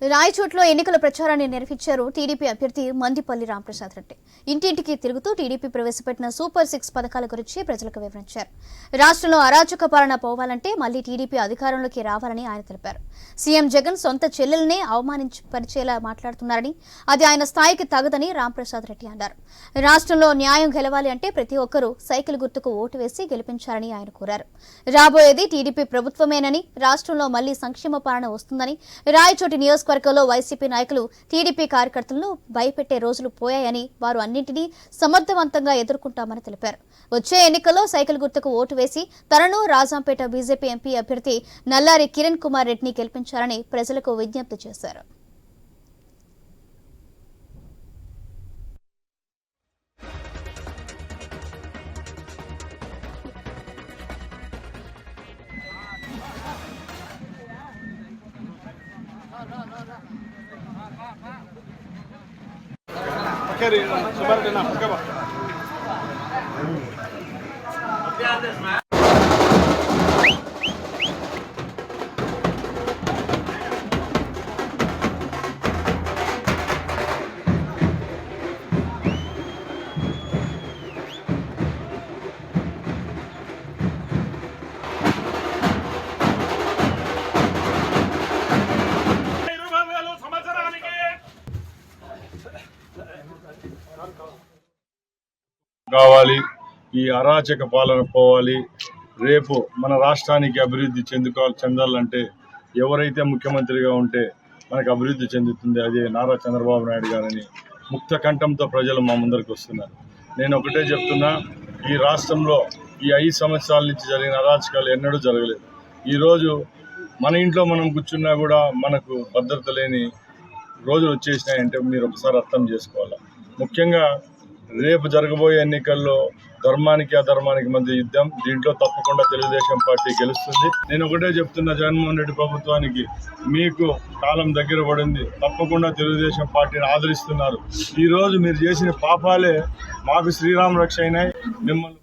రాయచోట్లో ఎన్నికల ప్రచారాన్ని నిర్వహించారు టీడీపీ అభ్యర్థి మందిపల్లి రాంప్రసాద్ రెడ్డి. ఇంటింటికి తిరుగుతూ టీడీపీ ప్రవేశపెట్టిన సూపర్ 6 పథకాల గురించి ప్రజలకు వివరించారు. రాష్ట్రంలో అరాచక పాలన పోవాలంటే మళ్లీ టీడీపీ అధికారంలోకి రావాలని ఆయన తెలిపారు. సీఎం జగన్ సొంత చెల్లెల్నే అవమానించేలా మాట్లాడుతున్నారని, అది ఆయన స్థాయికి తగదని రాంప్రసాద్ రెడ్డి అన్నారు. రాష్ట్రంలో న్యాయం గెలవాలి అంటే ప్రతి ఒక్కరూ సైకిల్ గుర్తుకు ఓటు వేసి గెలిపించాలని ఆయన కోరారు. రాబోయేది టీడీపీ ప్రభుత్వమేనని, రాష్ట్రంలో మళ్లీ సంక్షేమ పాలన వస్తుందని, రాయచోటి నియోజకవర్గంలో వైసీపీ నాయకులు టీడీపీ కార్యకర్తలను భయపెట్టే రోజులు పోయాయని, వారు అన్నింటినీ సమర్థవంతంగా ఎదుర్కొంటామని తెలిపారు. వచ్చే ఎన్నికల్లో సైకిల్ గుర్తుకు ఓటు వేసి తనను రాజంపేట బీజేపీ ఎంపీ అభ్యర్థి నల్లారి కిరణ్ కుమార్ రెడ్డిని గెలిపించాలని ప్రజలకు విజ్ఞప్తి చేశారు. కావాలి, ఈ అరాచక పాలన పోవాలి. రేపు మన రాష్ట్రానికి అభివృద్ధి చెందాలంటే ఎవరైతే ముఖ్యమంత్రిగా ఉంటే మనకు అభివృద్ధి చెందుతుంది, అదే నారా చంద్రబాబు నాయుడు గారని ముక్త కంఠంతో ప్రజలు మా ముందరికి వస్తున్నారు. నేను ఒకటే చెప్తున్నా, ఈ రాష్ట్రంలో ఈ 5 సంవత్సరాల నుంచి జరిగిన అరాచకాలు ఎన్నడూ జరగలేదు. ఈరోజు మన ఇంట్లో మనం కూర్చున్నా కూడా మనకు భద్రత లేని రోజులు వచ్చేసినాయంటే మీరు ఒకసారి అర్థం చేసుకోవాలి. ముఖ్యంగా రేపు జరగబోయే ఎన్నికల్లో ధర్మానికి అధర్మానికి మధ్య యుద్ధం. దీంట్లో తప్పకుండా తెలుగుదేశం పార్టీ గెలుస్తుంది. నేను ఒకటే చెప్తున్నా, జగన్మోహన్ రెడ్డి ప్రభుత్వానికి మీకు కాలం దగ్గర పడింది. తప్పకుండా తెలుగుదేశం పార్టీని ఆదరిస్తున్నారు. ఈరోజు మీరు చేసిన పాపాలే మాకు శ్రీరామ రక్ష అయినాయి. మిమ్మల్ని